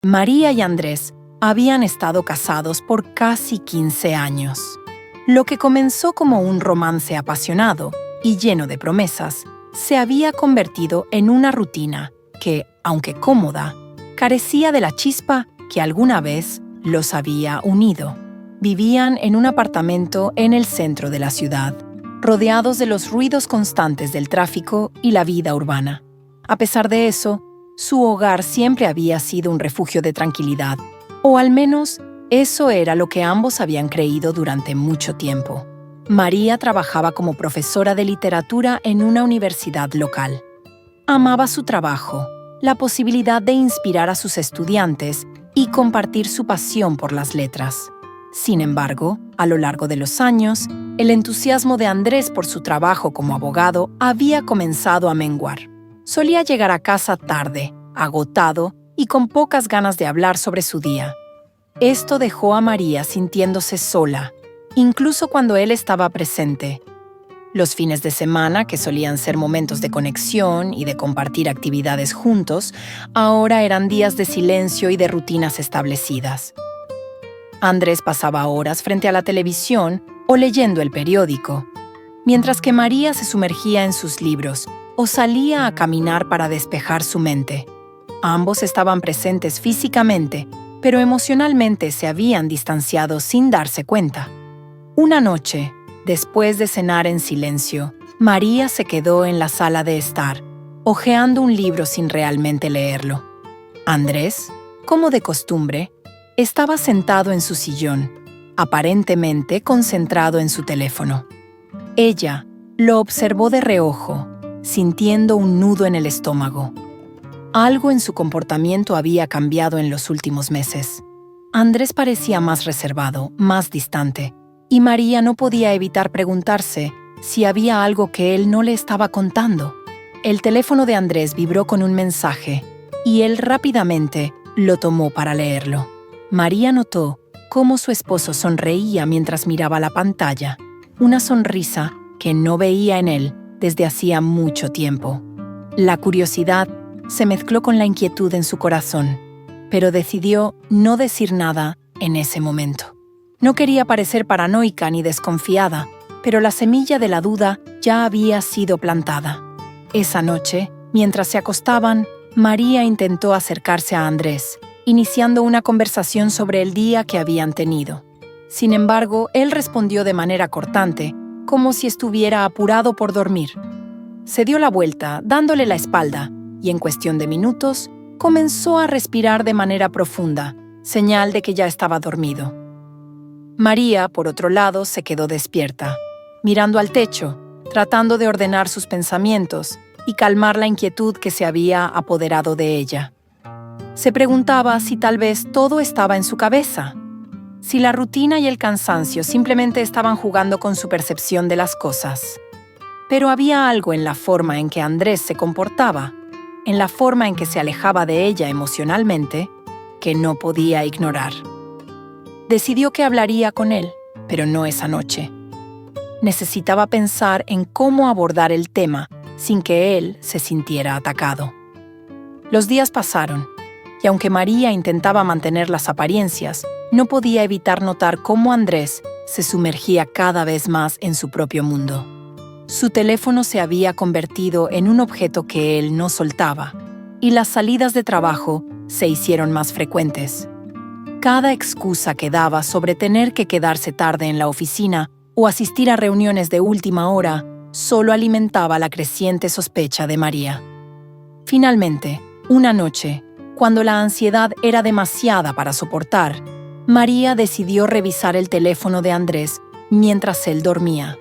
María y Andrés habían estado casados por casi 15 años. Lo que comenzó como un romance apasionado y lleno de promesas, se había convertido en una rutina que, aunque cómoda, carecía de la chispa que alguna vez los había unido. Vivían en un apartamento en el centro de la ciudad, rodeados de los ruidos constantes del tráfico y la vida urbana. A pesar de eso, su hogar siempre había sido un refugio de tranquilidad, o al menos eso era lo que ambos habían creído durante mucho tiempo. María trabajaba como profesora de literatura en una universidad local. Amaba su trabajo, la posibilidad de inspirar a sus estudiantes y compartir su pasión por las letras. Sin embargo, a lo largo de los años, el entusiasmo de Andrés por su trabajo como abogado había comenzado a menguar. Solía llegar a casa tarde, agotado y con pocas ganas de hablar sobre su día. Esto dejó a María sintiéndose sola, incluso cuando él estaba presente. Los fines de semana, que solían ser momentos de conexión y de compartir actividades juntos, ahora eran días de silencio y de rutinas establecidas. Andrés pasaba horas frente a la televisión o leyendo el periódico, mientras que María se sumergía en sus libros o salía a caminar para despejar su mente. Ambos estaban presentes físicamente, pero emocionalmente se habían distanciado sin darse cuenta. Una noche, después de cenar en silencio, María se quedó en la sala de estar, hojeando un libro sin realmente leerlo. Andrés, como de costumbre, estaba sentado en su sillón, aparentemente concentrado en su teléfono. Ella lo observó de reojo, sintiendo un nudo en el estómago. Algo en su comportamiento había cambiado en los últimos meses. Andrés parecía más reservado, más distante, y María no podía evitar preguntarse si había algo que él no le estaba contando. El teléfono de Andrés vibró con un mensaje, y él rápidamente lo tomó para leerlo. María notó cómo su esposo sonreía mientras miraba la pantalla, una sonrisa que no veía en él desde hacía mucho tiempo. La curiosidad se mezcló con la inquietud en su corazón, pero decidió no decir nada en ese momento. No quería parecer paranoica ni desconfiada, pero la semilla de la duda ya había sido plantada. Esa noche, mientras se acostaban, María intentó acercarse a Andrés, iniciando una conversación sobre el día que habían tenido. Sin embargo, él respondió de manera cortante, como si estuviera apurado por dormir. Se dio la vuelta, dándole la espalda, y en cuestión de minutos, comenzó a respirar de manera profunda, señal de que ya estaba dormido. María, por otro lado, se quedó despierta, mirando al techo, tratando de ordenar sus pensamientos y calmar la inquietud que se había apoderado de ella. Se preguntaba si tal vez todo estaba en su cabeza, si la rutina y el cansancio simplemente estaban jugando con su percepción de las cosas. Pero había algo en la forma en que Andrés se comportaba, en la forma en que se alejaba de ella emocionalmente, que no podía ignorar. Decidió que hablaría con él, pero no esa noche. Necesitaba pensar en cómo abordar el tema sin que él se sintiera atacado. Los días pasaron, y aunque María intentaba mantener las apariencias, no podía evitar notar cómo Andrés se sumergía cada vez más en su propio mundo. Su teléfono se había convertido en un objeto que él no soltaba, y las salidas de trabajo se hicieron más frecuentes. Cada excusa que daba sobre tener que quedarse tarde en la oficina o asistir a reuniones de última hora solo alimentaba la creciente sospecha de María. Finalmente, una noche, cuando la ansiedad era demasiada para soportar, María decidió revisar el teléfono de Andrés mientras él dormía.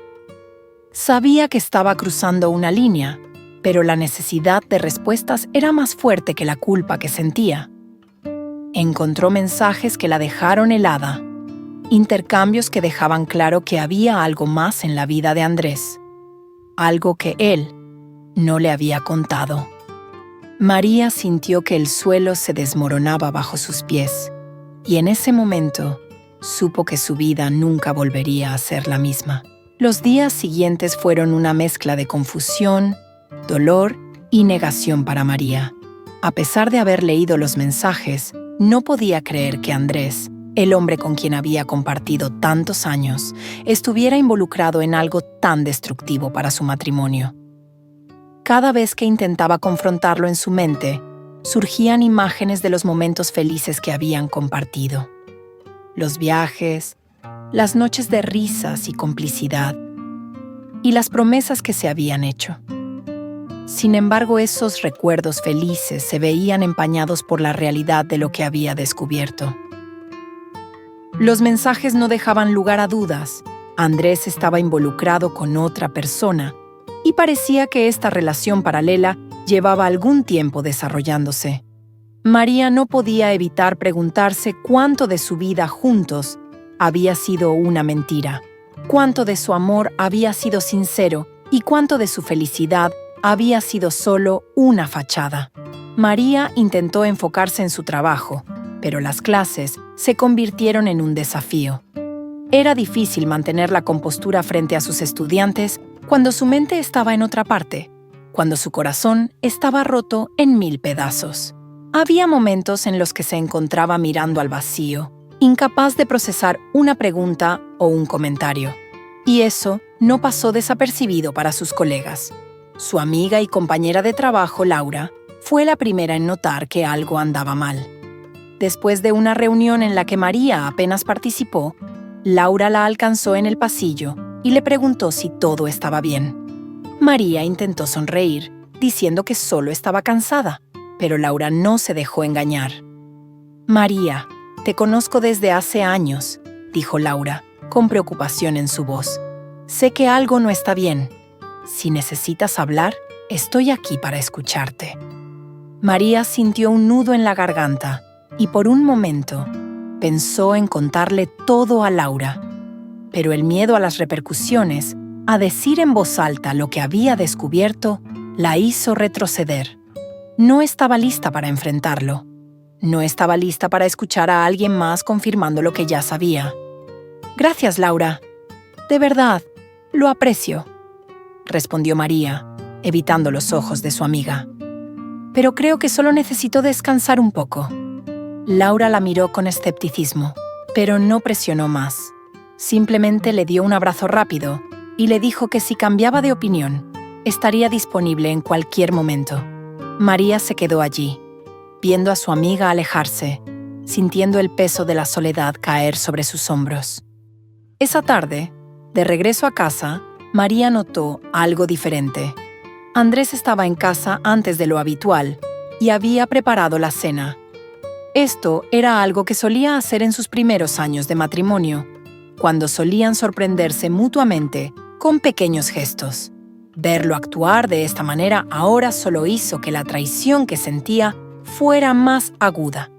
Sabía que estaba cruzando una línea, pero la necesidad de respuestas era más fuerte que la culpa que sentía. Encontró mensajes que la dejaron helada, intercambios que dejaban claro que había algo más en la vida de Andrés, algo que él no le había contado. María sintió que el suelo se desmoronaba bajo sus pies, y en ese momento supo que su vida nunca volvería a ser la misma. Los días siguientes fueron una mezcla de confusión, dolor y negación para María. A pesar de haber leído los mensajes, No podía creer que Andrés, el hombre con quien había compartido tantos años, estuviera involucrado en algo tan destructivo para su matrimonio. Cada vez que intentaba confrontarlo en su mente, surgían imágenes de los momentos felices que habían compartido. Los viajes, las noches de risas y complicidad, y las promesas que se habían hecho. Sin embargo, esos recuerdos felices se veían empañados por la realidad de lo que había descubierto. Los mensajes no dejaban lugar a dudas. Andrés estaba involucrado con otra persona y parecía que esta relación paralela llevaba algún tiempo desarrollándose. María no podía evitar preguntarse cuánto de su vida juntos había sido una mentira, cuánto de su amor había sido sincero y cuánto de su felicidad había sido solo una fachada. María intentó enfocarse en su trabajo, pero las clases se convirtieron en un desafío. Era difícil mantener la compostura frente a sus estudiantes cuando su mente estaba en otra parte, cuando su corazón estaba roto en 1000 pedazos. Había momentos en los que se encontraba mirando al vacío, incapaz de procesar una pregunta o un comentario. Y eso no pasó desapercibido para sus colegas. Su amiga y compañera de trabajo, Laura, fue la primera en notar que algo andaba mal. Después de una reunión en la que María apenas participó, Laura la alcanzó en el pasillo y le preguntó si todo estaba bien. María intentó sonreír, diciendo que solo estaba cansada, pero Laura no se dejó engañar. «María, te conozco desde hace años», dijo Laura, con preocupación en su voz. «Sé que algo no está bien. Si necesitas hablar, estoy aquí para escucharte». María sintió un nudo en la garganta y por un momento pensó en contarle todo a Laura. Pero el miedo a las repercusiones, a decir en voz alta lo que había descubierto, la hizo retroceder. No estaba lista para enfrentarlo. No estaba lista para escuchar a alguien más confirmando lo que ya sabía. «Gracias, Laura. De verdad, lo aprecio», respondió María, evitando los ojos de su amiga. «Pero creo que solo necesito descansar un poco». Laura la miró con escepticismo, pero no presionó más. Simplemente le dio un abrazo rápido y le dijo que si cambiaba de opinión, estaría disponible en cualquier momento. María se quedó allí, viendo a su amiga alejarse, sintiendo el peso de la soledad caer sobre sus hombros. Esa tarde, de regreso a casa, María notó algo diferente. Andrés estaba en casa antes de lo habitual y había preparado la cena. Esto era algo que solía hacer en sus primeros años de matrimonio, cuando solían sorprenderse mutuamente con pequeños gestos. Verlo actuar de esta manera ahora solo hizo que la traición que sentía fuera más aguda.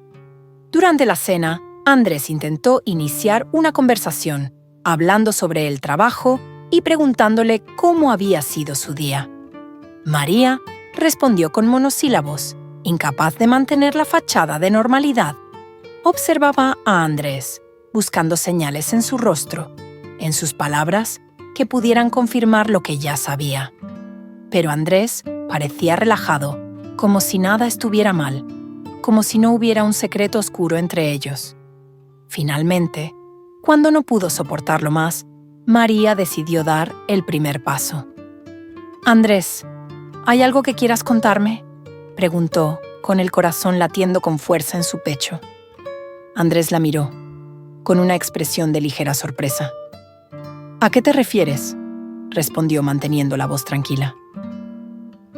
Durante la cena, Andrés intentó iniciar una conversación, hablando sobre el trabajo y preguntándole cómo había sido su día. María respondió con monosílabos, incapaz de mantener la fachada de normalidad. Observaba a Andrés, buscando señales en su rostro, en sus palabras, que pudieran confirmar lo que ya sabía. Pero Andrés parecía relajado, como si nada estuviera mal, como si no hubiera un secreto oscuro entre ellos. Finalmente, cuando no pudo soportarlo más, María decidió dar el primer paso. «Andrés, ¿hay algo que quieras contarme?», preguntó, con el corazón latiendo con fuerza en su pecho. Andrés la miró, con una expresión de ligera sorpresa. «¿A qué te refieres?», respondió manteniendo la voz tranquila.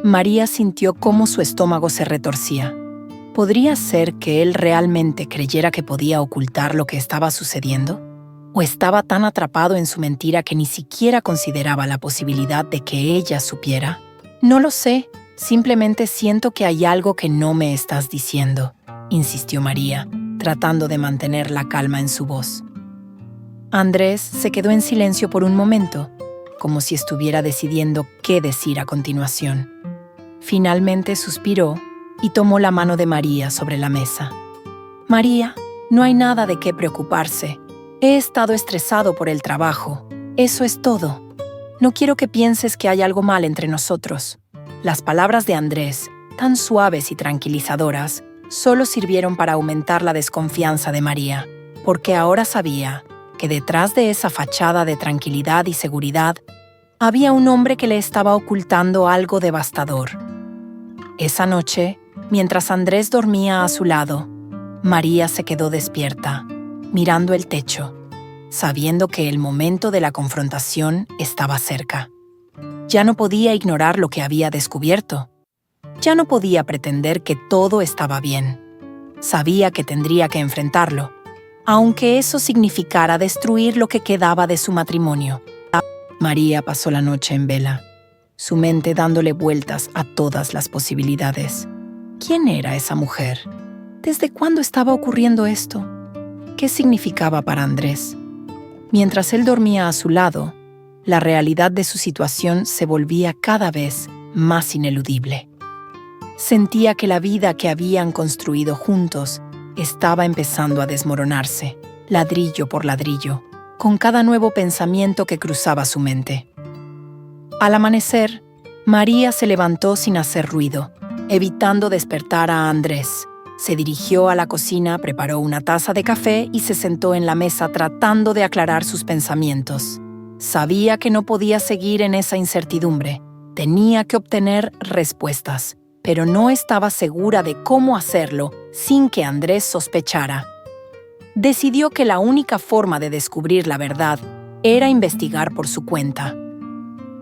María sintió cómo su estómago se retorcía. ¿Podría ser que él realmente creyera que podía ocultar lo que estaba sucediendo? ¿O estaba tan atrapado en su mentira que ni siquiera consideraba la posibilidad de que ella supiera? «No lo sé, simplemente siento que hay algo que no me estás diciendo», insistió María, tratando de mantener la calma en su voz. Andrés se quedó en silencio por un momento, como si estuviera decidiendo qué decir a continuación. Finalmente suspiró y tomó la mano de María sobre la mesa. «María, no hay nada de qué preocuparse. He estado estresado por el trabajo. Eso es todo. No quiero que pienses que hay algo mal entre nosotros». Las palabras de Andrés, tan suaves y tranquilizadoras, solo sirvieron para aumentar la desconfianza de María, porque ahora sabía que detrás de esa fachada de tranquilidad y seguridad había un hombre que le estaba ocultando algo devastador. Esa noche, mientras Andrés dormía a su lado, María se quedó despierta, mirando el techo, sabiendo que el momento de la confrontación estaba cerca. Ya no podía ignorar lo que había descubierto. Ya no podía pretender que todo estaba bien. Sabía que tendría que enfrentarlo, aunque eso significara destruir lo que quedaba de su matrimonio. María pasó la noche en vela, su mente dándole vueltas a todas las posibilidades. ¿Quién era esa mujer? ¿Desde cuándo estaba ocurriendo esto? ¿Qué significaba para Andrés? Mientras él dormía a su lado, la realidad de su situación se volvía cada vez más ineludible. Sentía que la vida que habían construido juntos estaba empezando a desmoronarse, ladrillo por ladrillo, con cada nuevo pensamiento que cruzaba su mente. Al amanecer, María se levantó sin hacer ruido, evitando despertar a Andrés. Se dirigió a la cocina, preparó una taza de café y se sentó en la mesa tratando de aclarar sus pensamientos. Sabía que no podía seguir en esa incertidumbre. Tenía que obtener respuestas, pero no estaba segura de cómo hacerlo sin que Andrés sospechara. Decidió que la única forma de descubrir la verdad era investigar por su cuenta.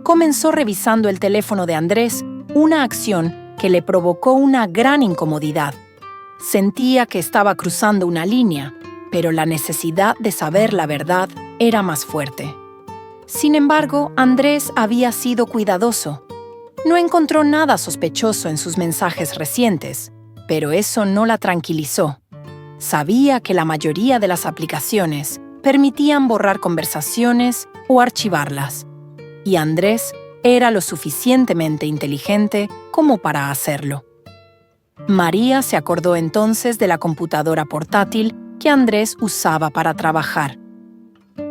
Comenzó revisando el teléfono de Andrés, una acción que le provocó una gran incomodidad. Sentía que estaba cruzando una línea, pero la necesidad de saber la verdad era más fuerte. Sin embargo, Andrés había sido cuidadoso. No encontró nada sospechoso en sus mensajes recientes, pero eso no la tranquilizó. Sabía que la mayoría de las aplicaciones permitían borrar conversaciones o archivarlas, y Andrés era lo suficientemente inteligente como para hacerlo. María se acordó entonces de la computadora portátil que Andrés usaba para trabajar.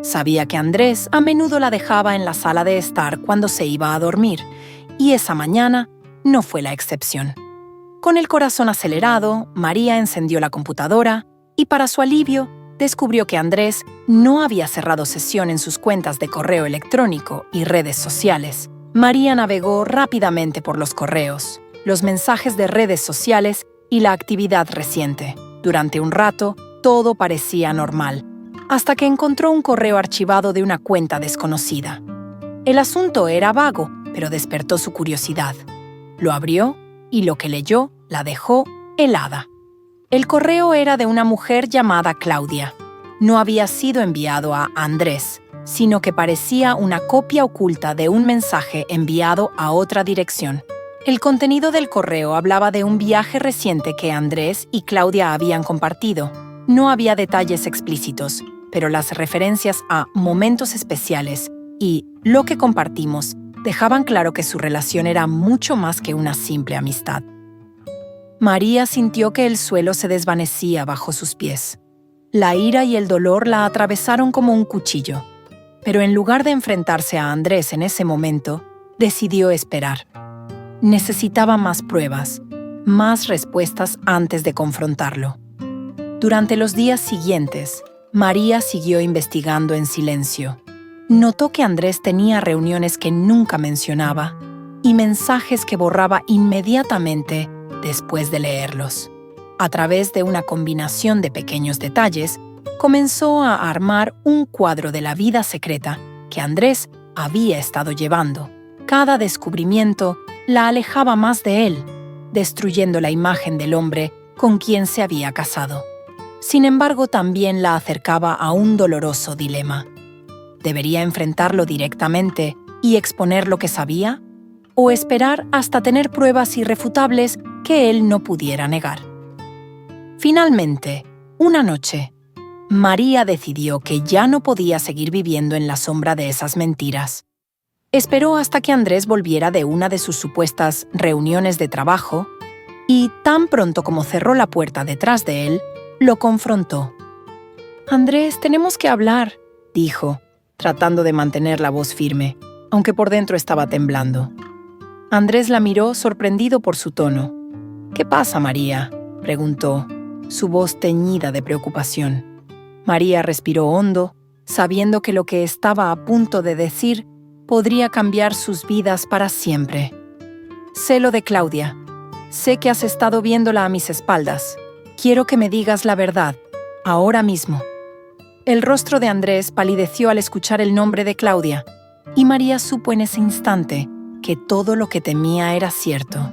Sabía que Andrés a menudo la dejaba en la sala de estar cuando se iba a dormir, y esa mañana no fue la excepción. Con el corazón acelerado, María encendió la computadora y, para su alivio, descubrió que Andrés no había cerrado sesión en sus cuentas de correo electrónico y redes sociales. María navegó rápidamente por los correos, los mensajes de redes sociales y la actividad reciente. Durante un rato, todo parecía normal, hasta que encontró un correo archivado de una cuenta desconocida. El asunto era vago, pero despertó su curiosidad. Lo abrió y lo que leyó la dejó helada. El correo era de una mujer llamada Claudia. No había sido enviado a Andrés, sino que parecía una copia oculta de un mensaje enviado a otra dirección. El contenido del correo hablaba de un viaje reciente que Andrés y Claudia habían compartido. No había detalles explícitos, pero las referencias a momentos especiales y lo que compartimos dejaban claro que su relación era mucho más que una simple amistad. María sintió que el suelo se desvanecía bajo sus pies. La ira y el dolor la atravesaron como un cuchillo, pero en lugar de enfrentarse a Andrés en ese momento, decidió esperar. Necesitaba más pruebas, más respuestas antes de confrontarlo. Durante los días siguientes, María siguió investigando en silencio. Notó que Andrés tenía reuniones que nunca mencionaba y mensajes que borraba inmediatamente después de leerlos. A través de una combinación de pequeños detalles, comenzó a armar un cuadro de la vida secreta que Andrés había estado llevando. Cada descubrimiento la alejaba más de él, destruyendo la imagen del hombre con quien se había casado. Sin embargo, también la acercaba a un doloroso dilema. ¿Debería enfrentarlo directamente y exponer lo que sabía? ¿O esperar hasta tener pruebas irrefutables que él no pudiera negar? Finalmente, una noche, María decidió que ya no podía seguir viviendo en la sombra de esas mentiras. Esperó hasta que Andrés volviera de una de sus supuestas reuniones de trabajo y, tan pronto como cerró la puerta detrás de él, lo confrontó. «Andrés, tenemos que hablar», dijo, tratando de mantener la voz firme, aunque por dentro estaba temblando. Andrés la miró sorprendido por su tono. «¿Qué pasa, María? preguntó, su voz teñida de preocupación. María respiró hondo, sabiendo que lo que estaba a punto de decir podría cambiar sus vidas para siempre. Sé lo de Claudia. Sé que has estado viéndola a mis espaldas. Quiero que me digas la verdad, ahora mismo. El rostro de Andrés palideció al escuchar el nombre de Claudia, y María supo en ese instante que todo lo que temía era cierto.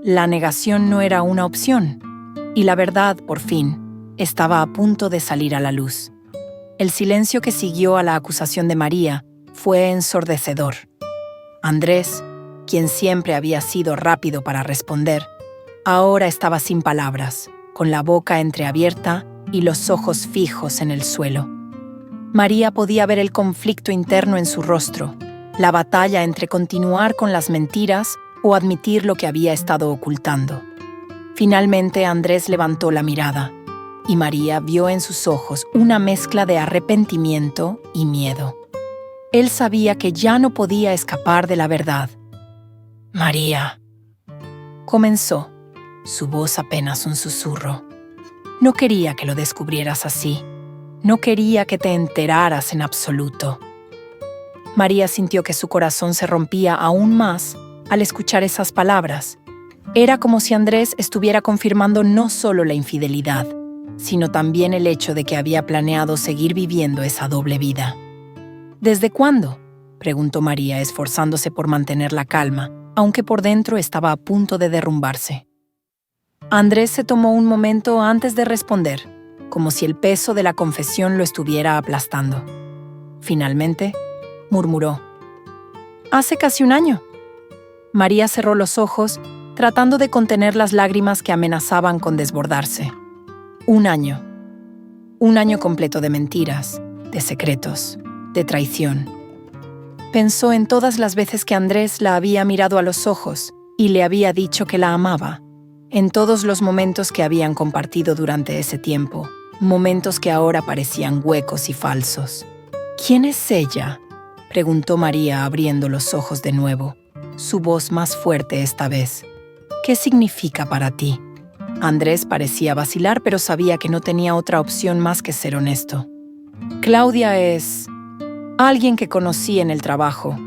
La negación no era una opción, y la verdad, por fin, estaba a punto de salir a la luz. El silencio que siguió a la acusación de María fue ensordecedor. Andrés, quien siempre había sido rápido para responder, ahora estaba sin palabras, con la boca entreabierta y los ojos fijos en el suelo. María podía ver el conflicto interno en su rostro, la batalla entre continuar con las mentiras o admitir lo que había estado ocultando. Finalmente Andrés levantó la mirada, y María vio en sus ojos una mezcla de arrepentimiento y miedo. Él sabía que ya no podía escapar de la verdad. «María», comenzó, su voz apenas un susurro. «No quería que lo descubrieras así. No quería que te enteraras en absoluto». María sintió que su corazón se rompía aún más al escuchar esas palabras. Era como si Andrés estuviera confirmando no solo la infidelidad, sino también el hecho de que había planeado seguir viviendo esa doble vida. «¿Desde cuándo?», preguntó María, esforzándose por mantener la calma, aunque por dentro estaba a punto de derrumbarse. Andrés se tomó un momento antes de responder, como si el peso de la confesión lo estuviera aplastando. Finalmente, murmuró: «Hace casi un año». María cerró los ojos, tratando de contener las lágrimas que amenazaban con desbordarse. Un año. Un año completo de mentiras, de secretos, de traición. Pensó en todas las veces que Andrés la había mirado a los ojos y le había dicho que la amaba, en todos los momentos que habían compartido durante ese tiempo, momentos que ahora parecían huecos y falsos. «¿Quién es ella?», preguntó María, abriendo los ojos de nuevo, su voz más fuerte esta vez. «¿Qué significa para ti?». Andrés parecía vacilar, pero sabía que no tenía otra opción más que ser honesto. «Claudia es alguien que conocí en el trabajo.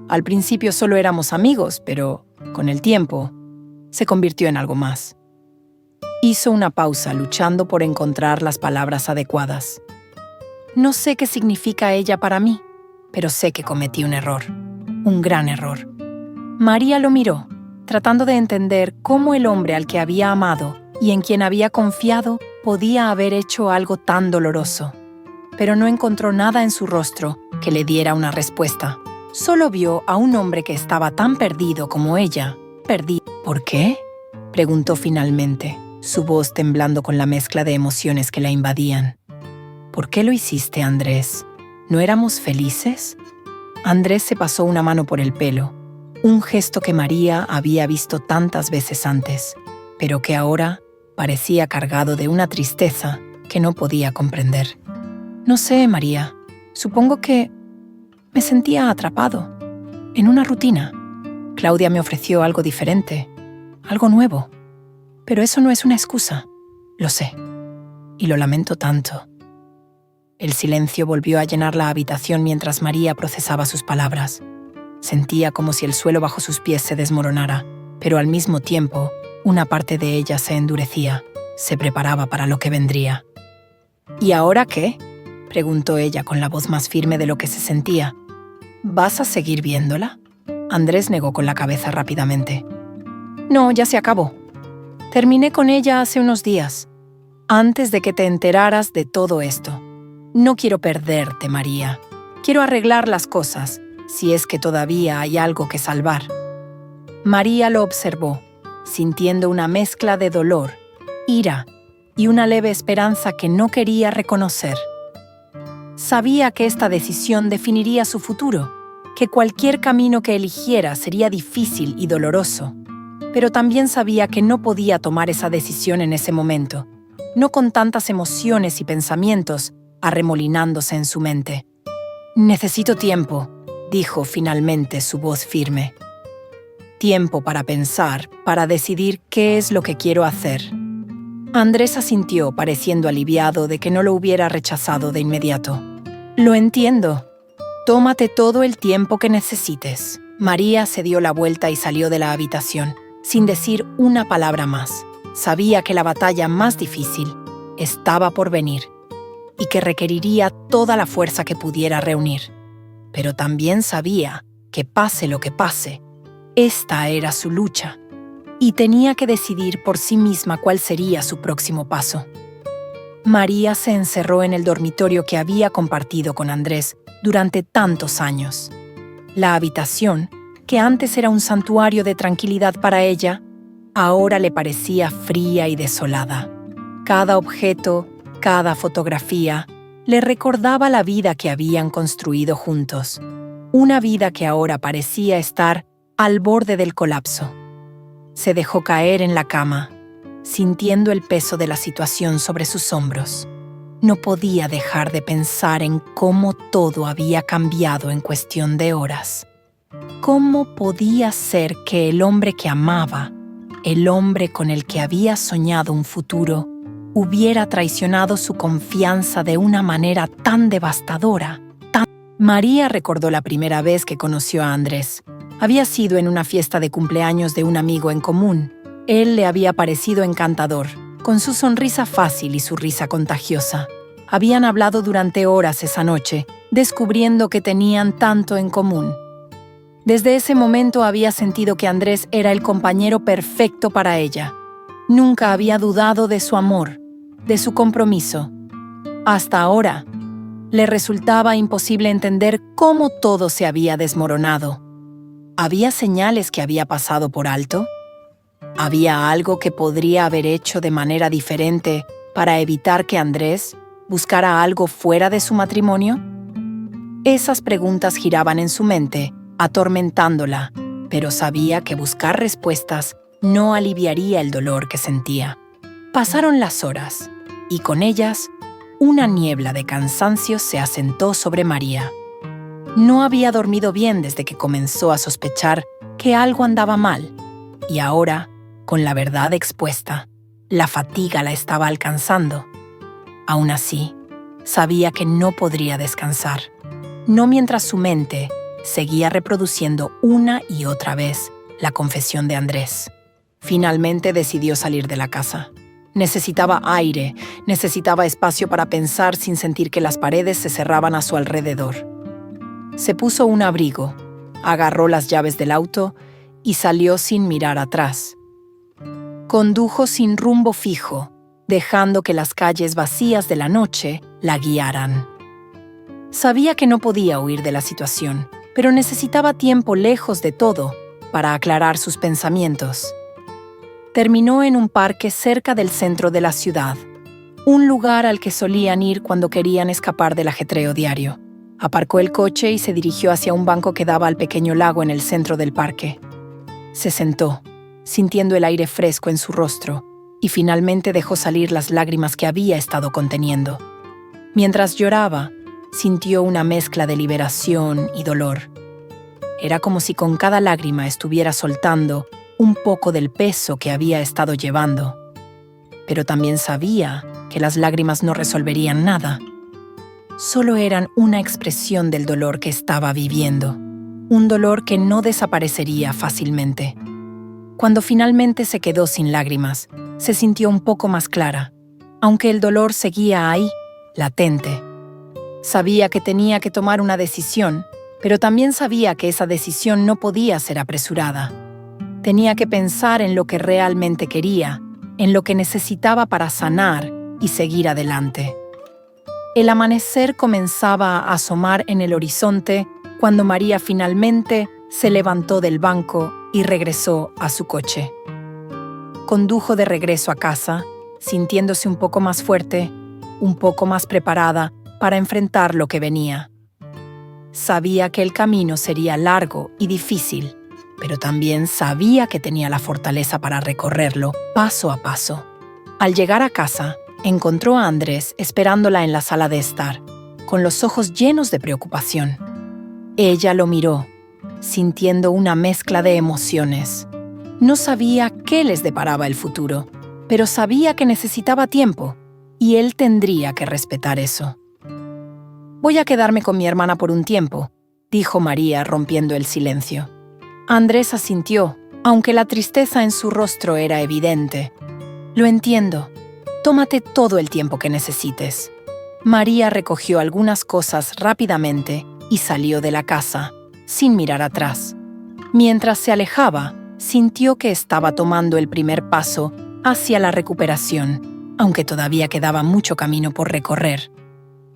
Al principio solo éramos amigos, pero con el tiempo se convirtió en algo más». Hizo una pausa, luchando por encontrar las palabras adecuadas. «No sé qué significa ella para mí, pero sé que cometí un error, un gran error». María lo miró, tratando de entender cómo el hombre al que había amado y en quien había confiado podía haber hecho algo tan doloroso. Pero no encontró nada en su rostro que le diera una respuesta. Solo vio a un hombre que estaba tan perdido como ella. Perdido. «¿Por qué?», preguntó finalmente, su voz temblando con la mezcla de emociones que la invadían. «¿Por qué lo hiciste, Andrés? ¿No éramos felices?». Andrés se pasó una mano por el pelo, un gesto que María había visto tantas veces antes, pero que ahora parecía cargado de una tristeza que no podía comprender. «No sé, María. Supongo que me sentía atrapado, en una rutina. Claudia me ofreció algo diferente, algo nuevo. Pero eso no es una excusa. Lo sé. Y lo lamento tanto». El silencio volvió a llenar la habitación mientras María procesaba sus palabras. Sentía como si el suelo bajo sus pies se desmoronara, pero al mismo tiempo, una parte de ella se endurecía, se preparaba para lo que vendría. «¿Y ahora qué?», preguntó ella con la voz más firme de lo que se sentía. «¿Vas a seguir viéndola?». Andrés negó con la cabeza rápidamente. «No, ya se acabó. Terminé con ella hace unos días, antes de que te enteraras de todo esto. No quiero perderte, María. Quiero arreglar las cosas, si es que todavía hay algo que salvar». María lo observó, sintiendo una mezcla de dolor, ira y una leve esperanza que no quería reconocer. Sabía que esta decisión definiría su futuro, que cualquier camino que eligiera sería difícil y doloroso, pero también sabía que no podía tomar esa decisión en ese momento, no con tantas emociones y pensamientos arremolinándose en su mente. «Necesito tiempo», dijo finalmente, su voz firme. «Tiempo para pensar, para decidir qué es lo que quiero hacer». Andrés asintió, pareciendo aliviado de que no lo hubiera rechazado de inmediato. «Lo entiendo. Tómate todo el tiempo que necesites». María se dio la vuelta y salió de la habitación, sin decir una palabra más. Sabía que la batalla más difícil estaba por venir y que requeriría toda la fuerza que pudiera reunir. Pero también sabía que pase lo que pase, esta era su lucha y tenía que decidir por sí misma cuál sería su próximo paso. María se encerró en el dormitorio que había compartido con Andrés durante tantos años. La habitación, que antes era un santuario de tranquilidad para ella, ahora le parecía fría y desolada. Cada objeto, cada fotografía, le recordaba la vida que habían construido juntos, una vida que ahora parecía estar al borde del colapso. Se dejó caer en la cama, sintiendo el peso de la situación sobre sus hombros. No podía dejar de pensar en cómo todo había cambiado en cuestión de horas. ¿Cómo podía ser que el hombre que amaba, el hombre con el que había soñado un futuro, hubiera traicionado su confianza de una manera tan devastadora? María recordó la primera vez que conoció a Andrés. Había sido en una fiesta de cumpleaños de un amigo en común. Él le había parecido encantador, con su sonrisa fácil y su risa contagiosa. Habían hablado durante horas esa noche, descubriendo que tenían tanto en común. Desde ese momento había sentido que Andrés era el compañero perfecto para ella. Nunca había dudado de su amor, de su compromiso. Hasta ahora, le resultaba imposible entender cómo todo se había desmoronado. ¿Había señales que había pasado por alto? ¿Había algo que podría haber hecho de manera diferente para evitar que Andrés buscara algo fuera de su matrimonio? Esas preguntas giraban en su mente, atormentándola, pero sabía que buscar respuestas no aliviaría el dolor que sentía. Pasaron las horas, y con ellas, una niebla de cansancio se asentó sobre María. No había dormido bien desde que comenzó a sospechar que algo andaba mal, y ahora, con la verdad expuesta, la fatiga la estaba alcanzando. Aún así, sabía que no podría descansar, no mientras su mente seguía reproduciendo una y otra vez la confesión de Andrés. Finalmente decidió salir de la casa. Necesitaba aire, necesitaba espacio para pensar sin sentir que las paredes se cerraban a su alrededor. Se puso un abrigo, agarró las llaves del auto y salió sin mirar atrás. Condujo sin rumbo fijo, dejando que las calles vacías de la noche la guiaran. Sabía que no podía huir de la situación, pero necesitaba tiempo lejos de todo para aclarar sus pensamientos. Terminó en un parque cerca del centro de la ciudad, un lugar al que solían ir cuando querían escapar del ajetreo diario. Aparcó el coche y se dirigió hacia un banco que daba al pequeño lago en el centro del parque. Se sentó, sintiendo el aire fresco en su rostro, y finalmente dejó salir las lágrimas que había estado conteniendo. Mientras lloraba, sintió una mezcla de liberación y dolor. Era como si con cada lágrima estuviera soltando un poco del peso que había estado llevando. Pero también sabía que las lágrimas no resolverían nada. Solo eran una expresión del dolor que estaba viviendo, un dolor que no desaparecería fácilmente. Cuando finalmente se quedó sin lágrimas, se sintió un poco más clara, aunque el dolor seguía ahí, latente. Sabía que tenía que tomar una decisión, pero también sabía que esa decisión no podía ser apresurada. Tenía que pensar en lo que realmente quería, en lo que necesitaba para sanar y seguir adelante. El amanecer comenzaba a asomar en el horizonte cuando María finalmente se levantó del banco y regresó a su coche. Condujo de regreso a casa, sintiéndose un poco más fuerte, un poco más preparada para enfrentar lo que venía. Sabía que el camino sería largo y difícil, pero también sabía que tenía la fortaleza para recorrerlo paso a paso. Al llegar a casa, encontró a Andrés esperándola en la sala de estar, con los ojos llenos de preocupación. Ella lo miró, sintiendo una mezcla de emociones. No sabía qué les deparaba el futuro, pero sabía que necesitaba tiempo y él tendría que respetar eso. «Voy a quedarme con mi hermana por un tiempo», dijo María, rompiendo el silencio. Andrés asintió, aunque la tristeza en su rostro era evidente. «Lo entiendo. Tómate todo el tiempo que necesites». María recogió algunas cosas rápidamente y salió de la casa, sin mirar atrás. Mientras se alejaba, sintió que estaba tomando el primer paso hacia la recuperación, aunque todavía quedaba mucho camino por recorrer.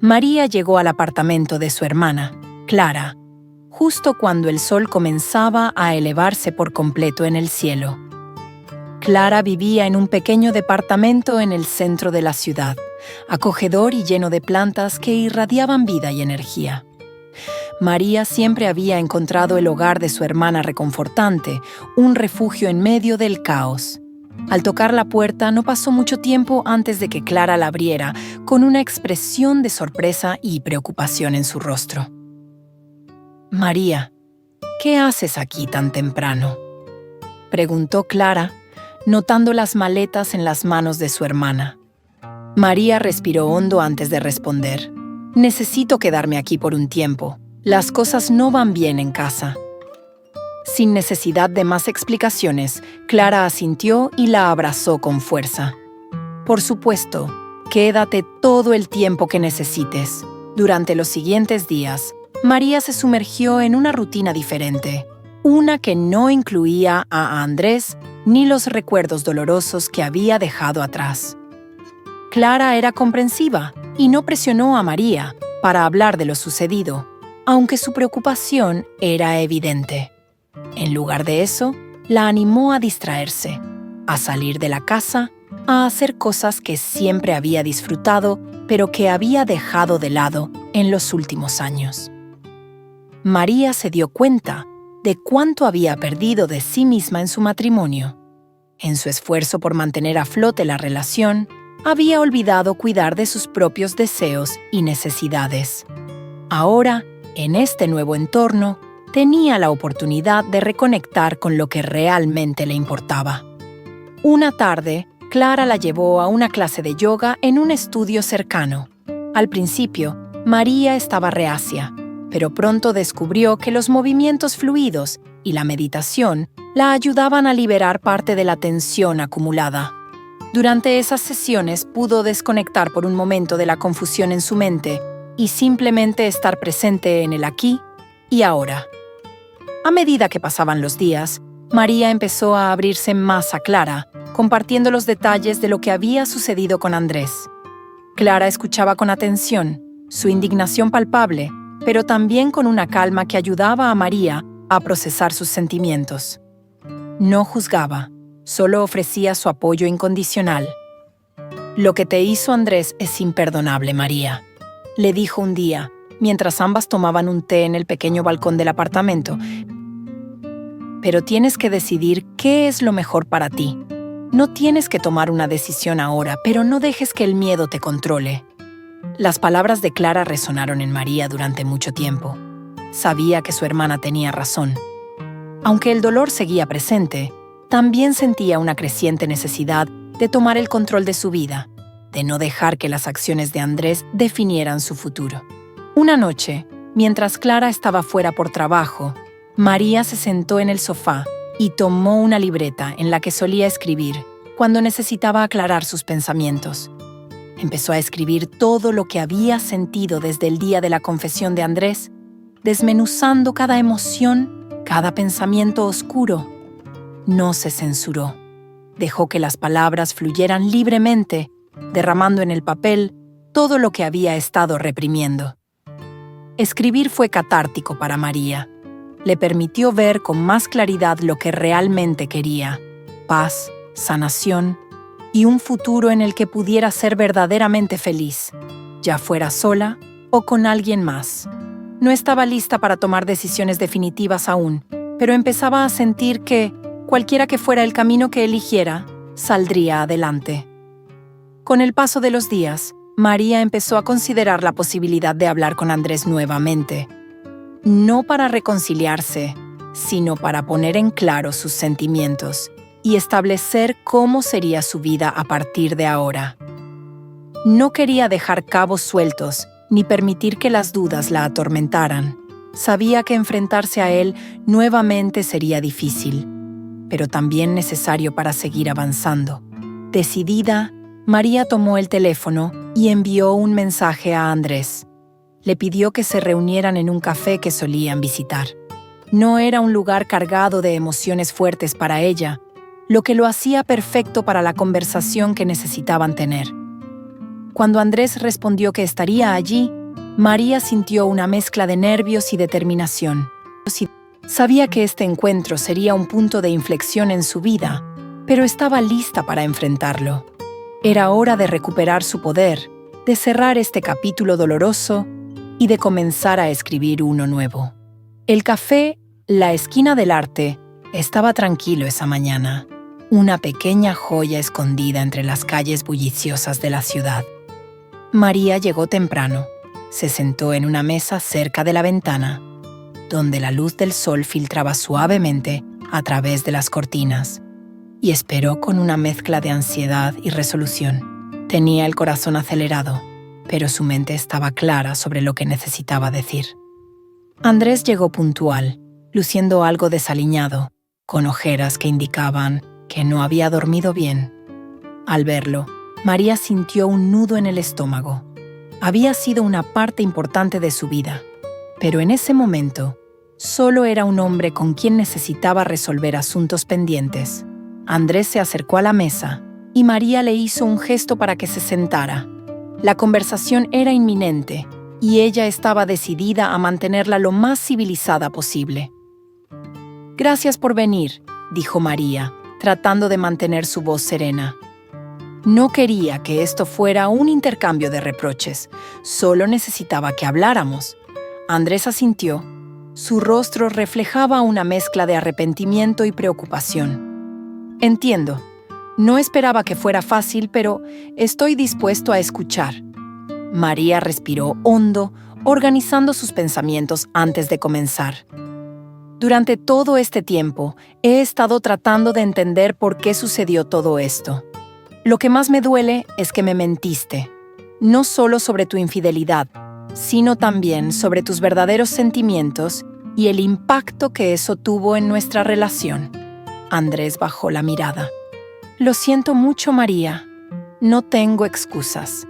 María llegó al apartamento de su hermana, Clara, justo cuando el sol comenzaba a elevarse por completo en el cielo. Clara vivía en un pequeño departamento en el centro de la ciudad, acogedor y lleno de plantas que irradiaban vida y energía. María siempre había encontrado el hogar de su hermana reconfortante, un refugio en medio del caos. Al tocar la puerta no pasó mucho tiempo antes de que Clara la abriera, con una expresión de sorpresa y preocupación en su rostro. «María, ¿qué haces aquí tan temprano?», preguntó Clara, notando las maletas en las manos de su hermana. María respiró hondo antes de responder. «Necesito quedarme aquí por un tiempo. Las cosas no van bien en casa». Sin necesidad de más explicaciones, Clara asintió y la abrazó con fuerza. «Por supuesto, quédate todo el tiempo que necesites». Durante los siguientes días, María se sumergió en una rutina diferente, una que no incluía a Andrés ni los recuerdos dolorosos que había dejado atrás. Clara era comprensiva y no presionó a María para hablar de lo sucedido, aunque su preocupación era evidente. En lugar de eso, la animó a distraerse, a salir de la casa, a hacer cosas que siempre había disfrutado, pero que había dejado de lado en los últimos años. María se dio cuenta de cuánto había perdido de sí misma en su matrimonio. En su esfuerzo por mantener a flote la relación, había olvidado cuidar de sus propios deseos y necesidades. Ahora, en este nuevo entorno, tenía la oportunidad de reconectar con lo que realmente le importaba. Una tarde, Clara la llevó a una clase de yoga en un estudio cercano. Al principio, María estaba reacia, pero pronto descubrió que los movimientos fluidos y la meditación la ayudaban a liberar parte de la tensión acumulada. Durante esas sesiones pudo desconectar por un momento de la confusión en su mente y simplemente estar presente en el aquí y ahora. A medida que pasaban los días, María empezó a abrirse más a Clara, compartiendo los detalles de lo que había sucedido con Andrés. Clara escuchaba con atención, su indignación palpable, pero también con una calma que ayudaba a María a procesar sus sentimientos. No juzgaba, solo ofrecía su apoyo incondicional. «Lo que te hizo Andrés es imperdonable, María», le dijo un día, mientras ambas tomaban un té en el pequeño balcón del apartamento. «Pero tienes que decidir qué es lo mejor para ti. No tienes que tomar una decisión ahora, pero no dejes que el miedo te controle». Las palabras de Clara resonaron en María durante mucho tiempo. Sabía que su hermana tenía razón. Aunque el dolor seguía presente, también sentía una creciente necesidad de tomar el control de su vida, de no dejar que las acciones de Andrés definieran su futuro. Una noche, mientras Clara estaba fuera por trabajo, María se sentó en el sofá y tomó una libreta en la que solía escribir cuando necesitaba aclarar sus pensamientos. Empezó a escribir todo lo que había sentido desde el día de la confesión de Andrés, desmenuzando cada emoción, cada pensamiento oscuro. No se censuró. Dejó que las palabras fluyeran libremente, derramando en el papel todo lo que había estado reprimiendo. Escribir fue catártico para María. Le permitió ver con más claridad lo que realmente quería: paz, sanación y un futuro en el que pudiera ser verdaderamente feliz, ya fuera sola o con alguien más. No estaba lista para tomar decisiones definitivas aún, pero empezaba a sentir que, cualquiera que fuera el camino que eligiera, saldría adelante. Con el paso de los días, María empezó a considerar la posibilidad de hablar con Andrés nuevamente. No para reconciliarse, sino para poner en claro sus sentimientos y establecer cómo sería su vida a partir de ahora. No quería dejar cabos sueltos ni permitir que las dudas la atormentaran. Sabía que enfrentarse a él nuevamente sería difícil, pero también necesario para seguir avanzando. Decidida, María tomó el teléfono y envió un mensaje a Andrés. Le pidió que se reunieran en un café que solían visitar. No era un lugar cargado de emociones fuertes para ella, lo que lo hacía perfecto para la conversación que necesitaban tener. Cuando Andrés respondió que estaría allí, María sintió una mezcla de nervios y determinación. Sabía que este encuentro sería un punto de inflexión en su vida, pero estaba lista para enfrentarlo. Era hora de recuperar su poder, de cerrar este capítulo doloroso y de comenzar a escribir uno nuevo. El café, la esquina del arte, estaba tranquilo esa mañana, una pequeña joya escondida entre las calles bulliciosas de la ciudad. María llegó temprano, se sentó en una mesa cerca de la ventana, donde la luz del sol filtraba suavemente a través de las cortinas, y esperó con una mezcla de ansiedad y resolución. Tenía el corazón acelerado, pero su mente estaba clara sobre lo que necesitaba decir. Andrés llegó puntual, luciendo algo desaliñado, con ojeras que indicaban que no había dormido bien. Al verlo, María sintió un nudo en el estómago. Había sido una parte importante de su vida, pero en ese momento, solo era un hombre con quien necesitaba resolver asuntos pendientes. Andrés se acercó a la mesa y María le hizo un gesto para que se sentara. La conversación era inminente y ella estaba decidida a mantenerla lo más civilizada posible. «Gracias por venir», dijo María, tratando de mantener su voz serena. No quería que esto fuera un intercambio de reproches, solo necesitaba que habláramos. Andrés asintió. Su rostro reflejaba una mezcla de arrepentimiento y preocupación. «Entiendo. No esperaba que fuera fácil, pero estoy dispuesto a escuchar». María respiró hondo, organizando sus pensamientos antes de comenzar. «Durante todo este tiempo, he estado tratando de entender por qué sucedió todo esto. Lo que más me duele es que me mentiste, no solo sobre tu infidelidad, sino también sobre tus verdaderos sentimientos y el impacto que eso tuvo en nuestra relación». Andrés bajó la mirada. «Lo siento mucho, María. No tengo excusas.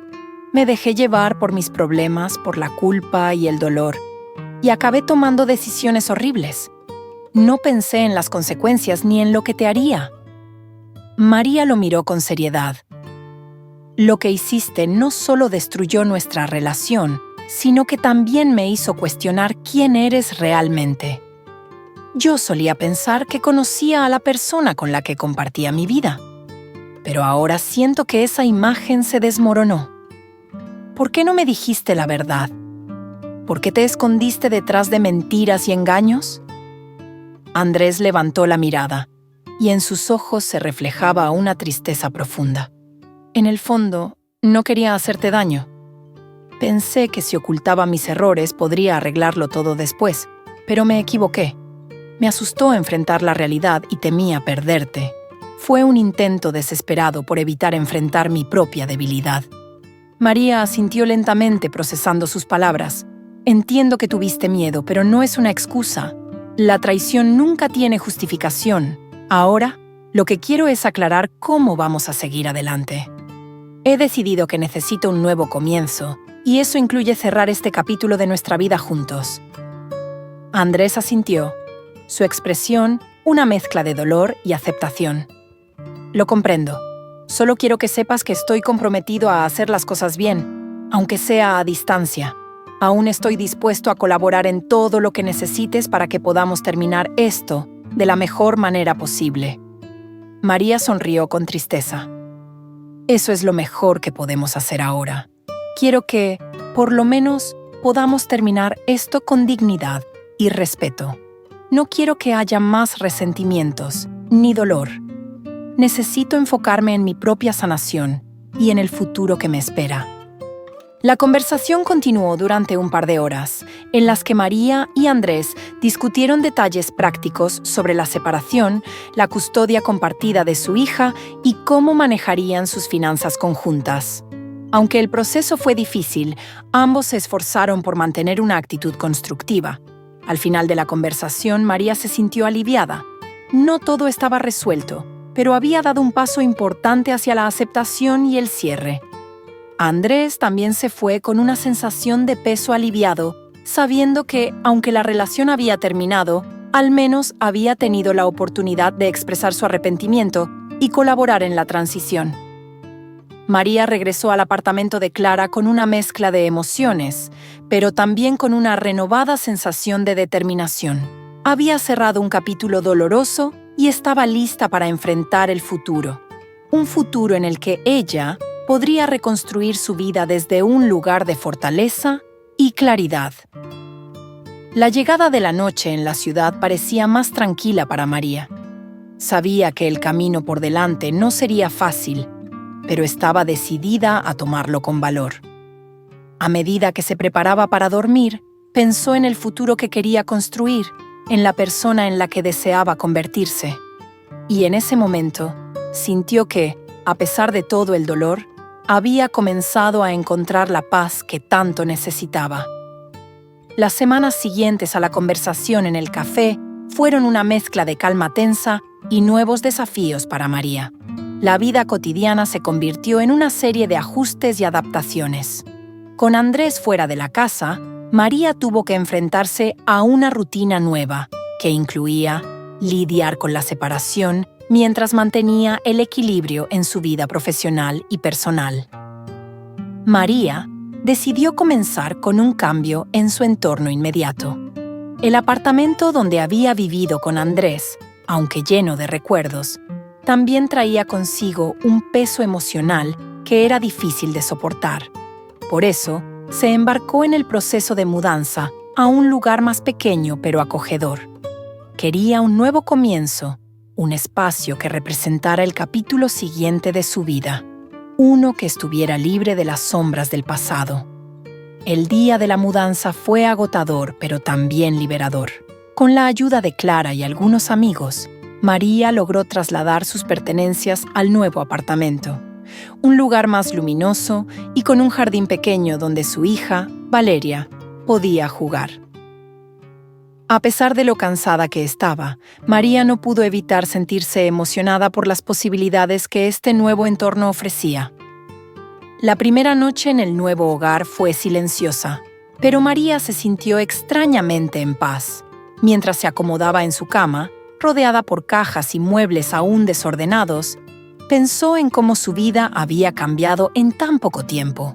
Me dejé llevar por mis problemas, por la culpa y el dolor, y acabé tomando decisiones horribles. No pensé en las consecuencias ni en lo que te haría». María lo miró con seriedad. «Lo que hiciste no solo destruyó nuestra relación, sino que también me hizo cuestionar quién eres realmente. Yo solía pensar que conocía a la persona con la que compartía mi vida, pero ahora siento que esa imagen se desmoronó. ¿Por qué no me dijiste la verdad? ¿Por qué te escondiste detrás de mentiras y engaños?» Andrés levantó la mirada, y en sus ojos se reflejaba una tristeza profunda. «En el fondo, no quería hacerte daño. Pensé que si ocultaba mis errores podría arreglarlo todo después, pero me equivoqué. Me asustó enfrentar la realidad y temía perderte. Fue un intento desesperado por evitar enfrentar mi propia debilidad». María asintió lentamente procesando sus palabras. «Entiendo que tuviste miedo, pero no es una excusa. La traición nunca tiene justificación. Ahora, lo que quiero es aclarar cómo vamos a seguir adelante. He decidido que necesito un nuevo comienzo, y eso incluye cerrar este capítulo de nuestra vida juntos». Andrés asintió, su expresión una mezcla de dolor y aceptación. «Lo comprendo. Solo quiero que sepas que estoy comprometido a hacer las cosas bien, aunque sea a distancia. Aún estoy dispuesto a colaborar en todo lo que necesites para que podamos terminar esto de la mejor manera posible». María sonrió con tristeza. «Eso es lo mejor que podemos hacer ahora. Quiero que, por lo menos, podamos terminar esto con dignidad y respeto. No quiero que haya más resentimientos ni dolor. Necesito enfocarme en mi propia sanación y en el futuro que me espera». La conversación continuó durante un par de horas, en las que María y Andrés discutieron detalles prácticos sobre la separación, la custodia compartida de su hija y cómo manejarían sus finanzas conjuntas. Aunque el proceso fue difícil, ambos se esforzaron por mantener una actitud constructiva. Al final de la conversación, María se sintió aliviada. No todo estaba resuelto, pero había dado un paso importante hacia la aceptación y el cierre. Andrés también se fue con una sensación de peso aliviado, sabiendo que, aunque la relación había terminado, al menos había tenido la oportunidad de expresar su arrepentimiento y colaborar en la transición. María regresó al apartamento de Clara con una mezcla de emociones, pero también con una renovada sensación de determinación. Había cerrado un capítulo doloroso y estaba lista para enfrentar el futuro. Un futuro en el que ella podría reconstruir su vida desde un lugar de fortaleza y claridad. La llegada de la noche en la ciudad parecía más tranquila para María. Sabía que el camino por delante no sería fácil, pero estaba decidida a tomarlo con valor. A medida que se preparaba para dormir, pensó en el futuro que quería construir, en la persona en la que deseaba convertirse. Y en ese momento, sintió que, a pesar de todo el dolor, había comenzado a encontrar la paz que tanto necesitaba. Las semanas siguientes a la conversación en el café fueron una mezcla de calma tensa y nuevos desafíos para María. La vida cotidiana se convirtió en una serie de ajustes y adaptaciones. Con Andrés fuera de la casa, María tuvo que enfrentarse a una rutina nueva, que incluía lidiar con la separación mientras mantenía el equilibrio en su vida profesional y personal. María decidió comenzar con un cambio en su entorno inmediato. El apartamento donde había vivido con Andrés, aunque lleno de recuerdos, también traía consigo un peso emocional que era difícil de soportar. Por eso, se embarcó en el proceso de mudanza a un lugar más pequeño pero acogedor. Quería un nuevo comienzo, un espacio que representara el capítulo siguiente de su vida, uno que estuviera libre de las sombras del pasado. El día de la mudanza fue agotador, pero también liberador. Con la ayuda de Clara y algunos amigos, María logró trasladar sus pertenencias al nuevo apartamento, un lugar más luminoso y con un jardín pequeño donde su hija, Valeria, podía jugar. A pesar de lo cansada que estaba, María no pudo evitar sentirse emocionada por las posibilidades que este nuevo entorno ofrecía. La primera noche en el nuevo hogar fue silenciosa, pero María se sintió extrañamente en paz. Mientras se acomodaba en su cama, rodeada por cajas y muebles aún desordenados, pensó en cómo su vida había cambiado en tan poco tiempo.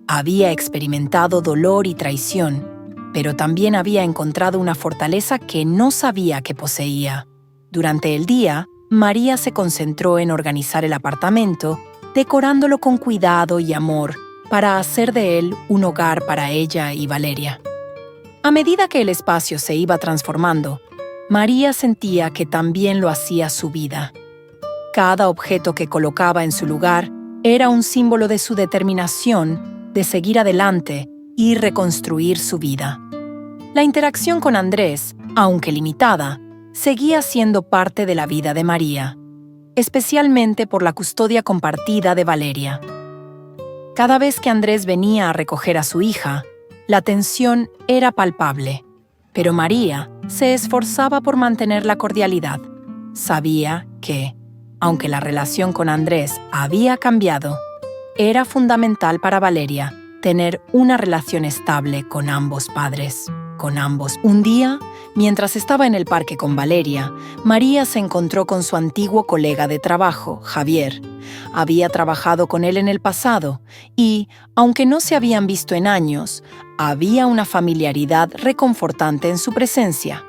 Había experimentado dolor y traición, pero también había encontrado una fortaleza que no sabía que poseía. Durante el día, María se concentró en organizar el apartamento, decorándolo con cuidado y amor para hacer de él un hogar para ella y Valeria. A medida que el espacio se iba transformando, María sentía que también lo hacía su vida. Cada objeto que colocaba en su lugar era un símbolo de su determinación de seguir adelante y reconstruir su vida. La interacción con Andrés, aunque limitada, seguía siendo parte de la vida de María, especialmente por la custodia compartida de Valeria. Cada vez que Andrés venía a recoger a su hija, la tensión era palpable, pero María se esforzaba por mantener la cordialidad. Sabía que, aunque la relación con Andrés había cambiado, era fundamental para Valeria tener una relación estable con ambos padres. Un día, mientras estaba en el parque con Valeria, María se encontró con su antiguo colega de trabajo, Javier. Había trabajado con él en el pasado y, aunque no se habían visto en años, había una familiaridad reconfortante en su presencia.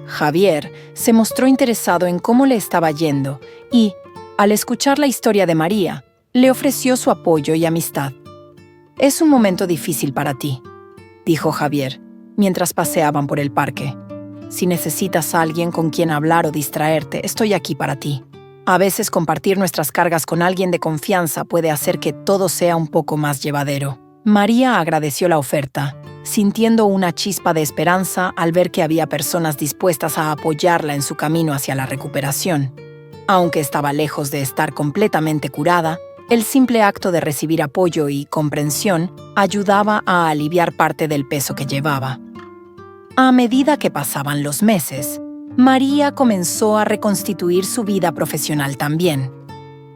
Javier se mostró interesado en cómo le estaba yendo y, al escuchar la historia de María, le ofreció su apoyo y amistad. «Es un momento difícil para ti», dijo Javier, mientras paseaban por el parque. «Si necesitas a alguien con quien hablar o distraerte, estoy aquí para ti. A veces compartir nuestras cargas con alguien de confianza puede hacer que todo sea un poco más llevadero». María agradeció la oferta, sintiendo una chispa de esperanza al ver que había personas dispuestas a apoyarla en su camino hacia la recuperación. Aunque estaba lejos de estar completamente curada, el simple acto de recibir apoyo y comprensión ayudaba a aliviar parte del peso que llevaba. A medida que pasaban los meses, María comenzó a reconstituir su vida profesional también.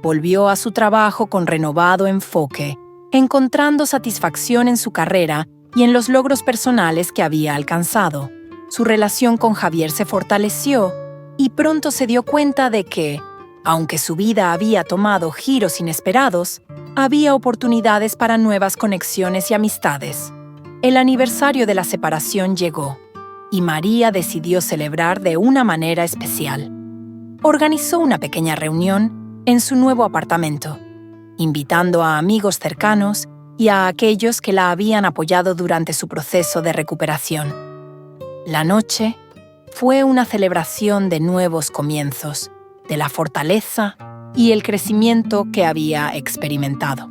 Volvió a su trabajo con renovado enfoque, encontrando satisfacción en su carrera y en los logros personales que había alcanzado. Su relación con Javier se fortaleció y pronto se dio cuenta de que, aunque su vida había tomado giros inesperados, había oportunidades para nuevas conexiones y amistades. El aniversario de la separación llegó y María decidió celebrar de una manera especial. Organizó una pequeña reunión en su nuevo apartamento, invitando a amigos cercanos y a aquellos que la habían apoyado durante su proceso de recuperación. La noche fue una celebración de nuevos comienzos, de la fortaleza y el crecimiento que había experimentado.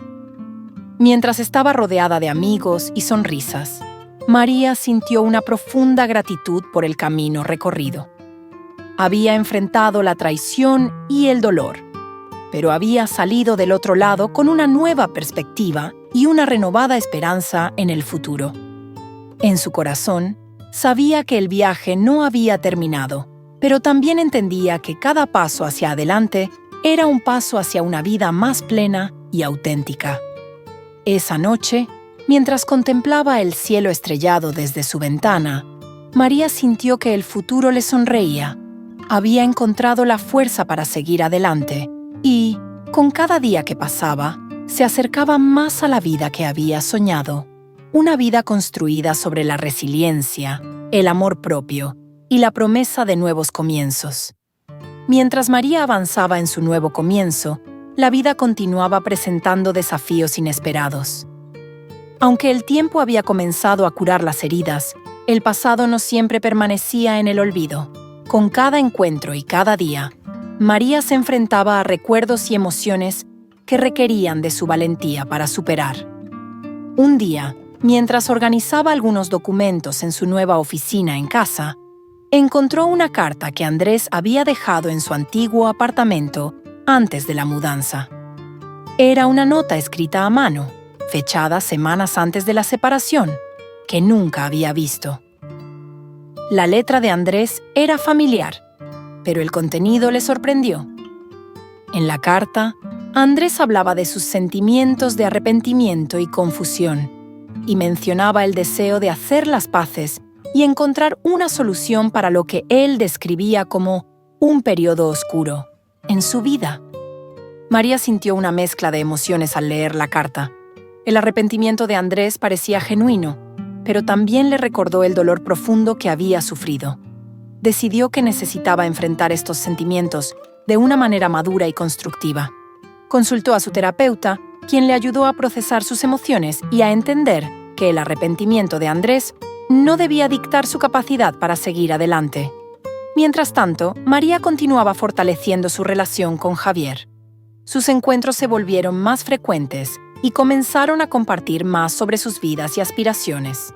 Mientras estaba rodeada de amigos y sonrisas, María sintió una profunda gratitud por el camino recorrido. Había enfrentado la traición y el dolor, pero había salido del otro lado con una nueva perspectiva y una renovada esperanza en el futuro. En su corazón, sabía que el viaje no había terminado, pero también entendía que cada paso hacia adelante era un paso hacia una vida más plena y auténtica. Esa noche, mientras contemplaba el cielo estrellado desde su ventana, María sintió que el futuro le sonreía. Había encontrado la fuerza para seguir adelante y, con cada día que pasaba, se acercaba más a la vida que había soñado. Una vida construida sobre la resiliencia, el amor propio y la promesa de nuevos comienzos. Mientras María avanzaba en su nuevo comienzo, la vida continuaba presentando desafíos inesperados. Aunque el tiempo había comenzado a curar las heridas, el pasado no siempre permanecía en el olvido. Con cada encuentro y cada día, María se enfrentaba a recuerdos y emociones que requerían de su valentía para superar. Un día, mientras organizaba algunos documentos en su nueva oficina en casa, encontró una carta que Andrés había dejado en su antiguo apartamento antes de la mudanza. Era una nota escrita a mano, fechada semanas antes de la separación, que nunca había visto. La letra de Andrés era familiar, pero el contenido le sorprendió. En la carta, Andrés hablaba de sus sentimientos de arrepentimiento y confusión, y mencionaba el deseo de hacer las paces y encontrar una solución para lo que él describía como un periodo oscuro en su vida. María sintió una mezcla de emociones al leer la carta. El arrepentimiento de Andrés parecía genuino, pero también le recordó el dolor profundo que había sufrido. Decidió que necesitaba enfrentar estos sentimientos de una manera madura y constructiva. Consultó a su terapeuta, quien le ayudó a procesar sus emociones y a entender que el arrepentimiento de Andrés no debía dictar su capacidad para seguir adelante. Mientras tanto, María continuaba fortaleciendo su relación con Javier. Sus encuentros se volvieron más frecuentes y comenzaron a compartir más sobre sus vidas y aspiraciones.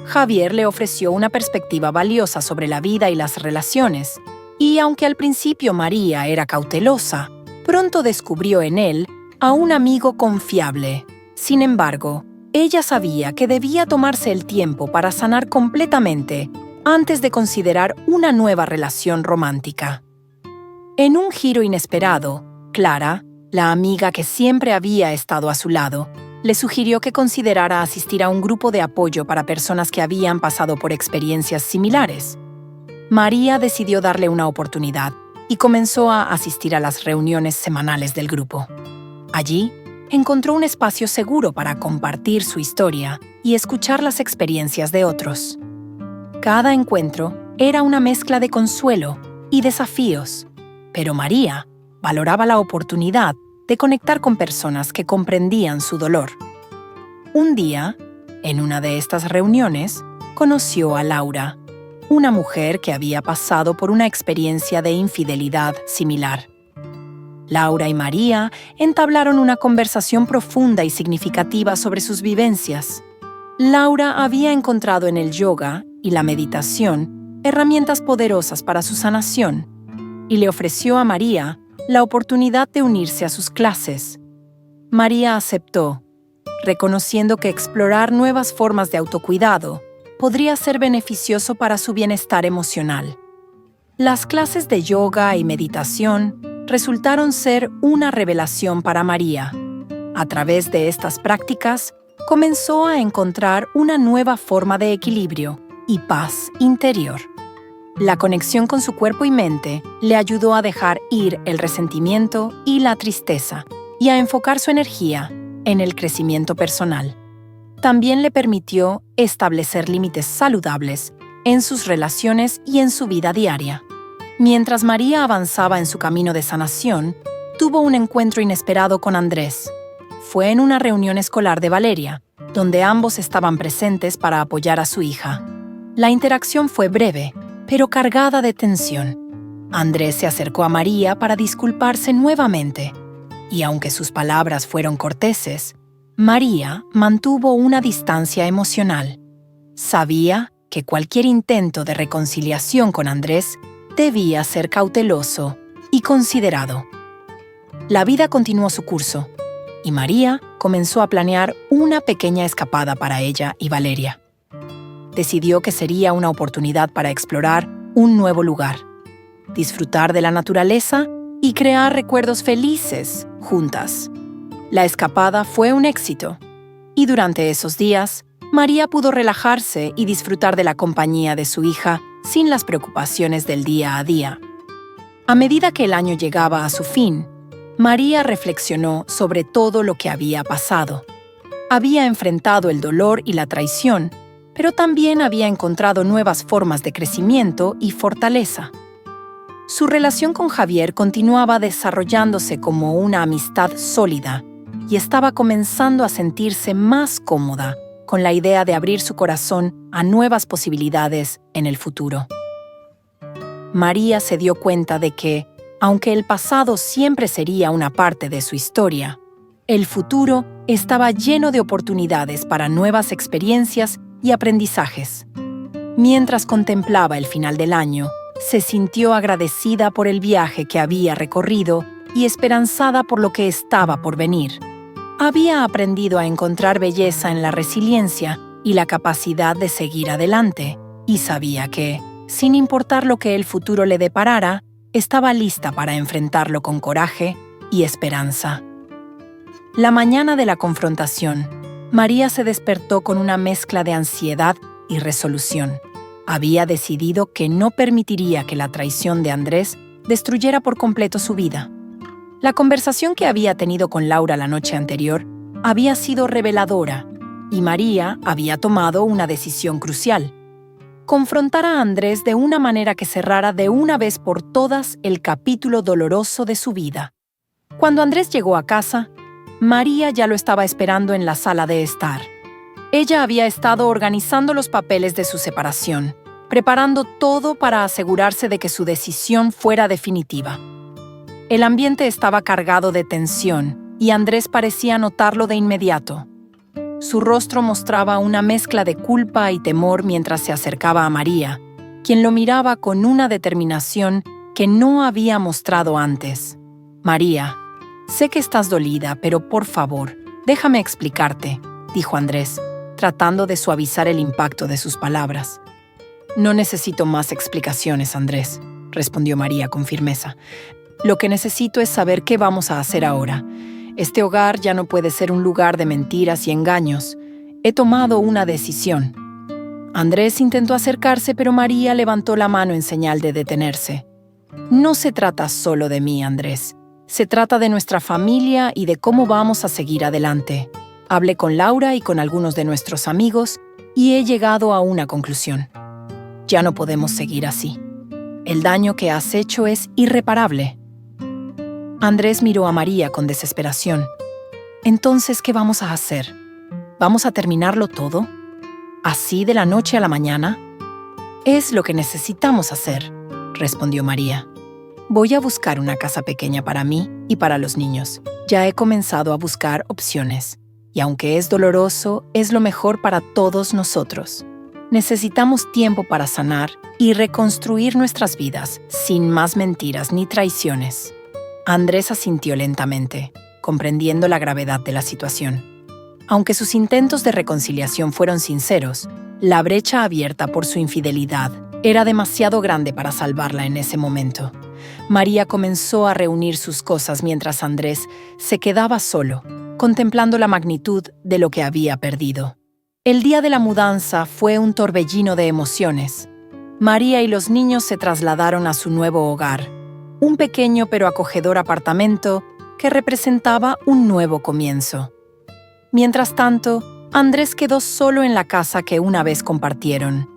Javier le ofreció una perspectiva valiosa sobre la vida y las relaciones, y aunque al principio María era cautelosa, pronto descubrió en él a un amigo confiable. Sin embargo, ella sabía que debía tomarse el tiempo para sanar completamente antes de considerar una nueva relación romántica. En un giro inesperado, Clara, la amiga que siempre había estado a su lado, le sugirió que considerara asistir a un grupo de apoyo para personas que habían pasado por experiencias similares. María decidió darle una oportunidad y comenzó a asistir a las reuniones semanales del grupo. Allí, encontró un espacio seguro para compartir su historia y escuchar las experiencias de otros. Cada encuentro era una mezcla de consuelo y desafíos, pero María valoraba la oportunidad de conectar con personas que comprendían su dolor. Un día, en una de estas reuniones, conoció a Laura, una mujer que había pasado por una experiencia de infidelidad similar. Laura y María entablaron una conversación profunda y significativa sobre sus vivencias. Laura había encontrado en el yoga y la meditación herramientas poderosas para su sanación y le ofreció a María la oportunidad de unirse a sus clases. María aceptó, reconociendo que explorar nuevas formas de autocuidado podría ser beneficioso para su bienestar emocional. Las clases de yoga y meditación resultaron ser una revelación para María. A través de estas prácticas, comenzó a encontrar una nueva forma de equilibrio y paz interior. La conexión con su cuerpo y mente le ayudó a dejar ir el resentimiento y la tristeza y a enfocar su energía en el crecimiento personal. También le permitió establecer límites saludables en sus relaciones y en su vida diaria. Mientras María avanzaba en su camino de sanación, tuvo un encuentro inesperado con Andrés. Fue en una reunión escolar de Valeria, donde ambos estaban presentes para apoyar a su hija. La interacción fue breve, pero cargada de tensión. Andrés se acercó a María para disculparse nuevamente, y aunque sus palabras fueron corteses, María mantuvo una distancia emocional. Sabía que cualquier intento de reconciliación con Andrés debía ser cauteloso y considerado. La vida continuó su curso, y María comenzó a planear una pequeña escapada para ella y Valeria. Decidió que sería una oportunidad para explorar un nuevo lugar, disfrutar de la naturaleza y crear recuerdos felices juntas. La escapada fue un éxito, y durante esos días, María pudo relajarse y disfrutar de la compañía de su hija sin las preocupaciones del día a día. A medida que el año llegaba a su fin, María reflexionó sobre todo lo que había pasado. Había enfrentado el dolor y la traición, pero también había encontrado nuevas formas de crecimiento y fortaleza. Su relación con Javier continuaba desarrollándose como una amistad sólida y estaba comenzando a sentirse más cómoda con la idea de abrir su corazón a nuevas posibilidades en el futuro. María se dio cuenta de que, aunque el pasado siempre sería una parte de su historia, el futuro estaba lleno de oportunidades para nuevas experiencias y aprendizajes. Mientras contemplaba el final del año, se sintió agradecida por el viaje que había recorrido y esperanzada por lo que estaba por venir. Había aprendido a encontrar belleza en la resiliencia y la capacidad de seguir adelante, y sabía que, sin importar lo que el futuro le deparara, estaba lista para enfrentarlo con coraje y esperanza. La mañana de la confrontación, María se despertó con una mezcla de ansiedad y resolución. Había decidido que no permitiría que la traición de Andrés destruyera por completo su vida. La conversación que había tenido con Laura la noche anterior había sido reveladora, y María había tomado una decisión crucial: confrontar a Andrés de una manera que cerrara de una vez por todas el capítulo doloroso de su vida. Cuando Andrés llegó a casa, María ya lo estaba esperando en la sala de estar. Ella había estado organizando los papeles de su separación, preparando todo para asegurarse de que su decisión fuera definitiva. El ambiente estaba cargado de tensión y Andrés parecía notarlo de inmediato. Su rostro mostraba una mezcla de culpa y temor mientras se acercaba a María, quien lo miraba con una determinación que no había mostrado antes. «María, sé que estás dolida, pero por favor, déjame explicarte», dijo Andrés, tratando de suavizar el impacto de sus palabras. «No necesito más explicaciones, Andrés», respondió María con firmeza. «Lo que necesito es saber qué vamos a hacer ahora. Este hogar ya no puede ser un lugar de mentiras y engaños. He tomado una decisión». Andrés intentó acercarse, pero María levantó la mano en señal de detenerse. «No se trata solo de mí, Andrés. Se trata de nuestra familia y de cómo vamos a seguir adelante. Hablé con Laura y con algunos de nuestros amigos y he llegado a una conclusión. Ya no podemos seguir así. El daño que has hecho es irreparable». Andrés miró a María con desesperación. «Entonces, ¿qué vamos a hacer? ¿Vamos a terminarlo todo? ¿Así de la noche a la mañana?» «Es lo que necesitamos hacer», respondió María. «Voy a buscar una casa pequeña para mí y para los niños. Ya he comenzado a buscar opciones. Y aunque es doloroso, es lo mejor para todos nosotros. Necesitamos tiempo para sanar y reconstruir nuestras vidas sin más mentiras ni traiciones. Andrés asintió lentamente, comprendiendo la gravedad de la situación. Aunque sus intentos de reconciliación fueron sinceros, la brecha abierta por su infidelidad era demasiado grande para salvarla en ese momento. María comenzó a reunir sus cosas mientras Andrés se quedaba solo, contemplando la magnitud de lo que había perdido. El día de la mudanza fue un torbellino de emociones. María y los niños se trasladaron a su nuevo hogar, un pequeño pero acogedor apartamento que representaba un nuevo comienzo. Mientras tanto, Andrés quedó solo en la casa que una vez compartieron,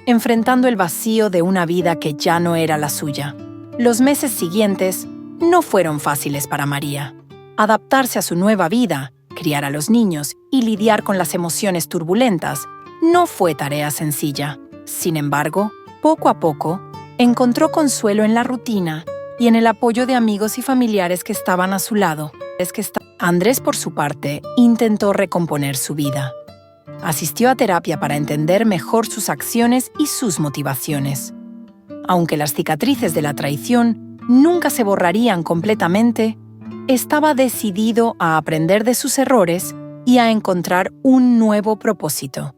enfrentando el vacío de una vida que ya no era la suya. Los meses siguientes no fueron fáciles para María. Adaptarse a su nueva vida, criar a los niños y lidiar con las emociones turbulentas no fue tarea sencilla. Sin embargo, poco a poco, encontró consuelo en la rutina y en el apoyo de amigos y familiares que estaban a su lado. Andrés, por su parte, intentó recomponer su vida. Asistió a terapia para entender mejor sus acciones y sus motivaciones. Aunque las cicatrices de la traición nunca se borrarían completamente, estaba decidido a aprender de sus errores y a encontrar un nuevo propósito.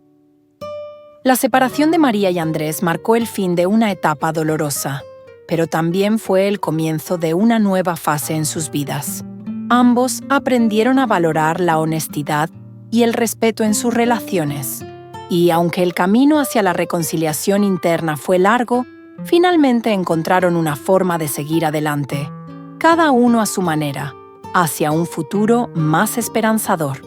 La separación de María y Andrés marcó el fin de una etapa dolorosa, pero también fue el comienzo de una nueva fase en sus vidas. Ambos aprendieron a valorar la honestidad y el respeto en sus relaciones. Y aunque el camino hacia la reconciliación interna fue largo, finalmente encontraron una forma de seguir adelante, cada uno a su manera, hacia un futuro más esperanzador.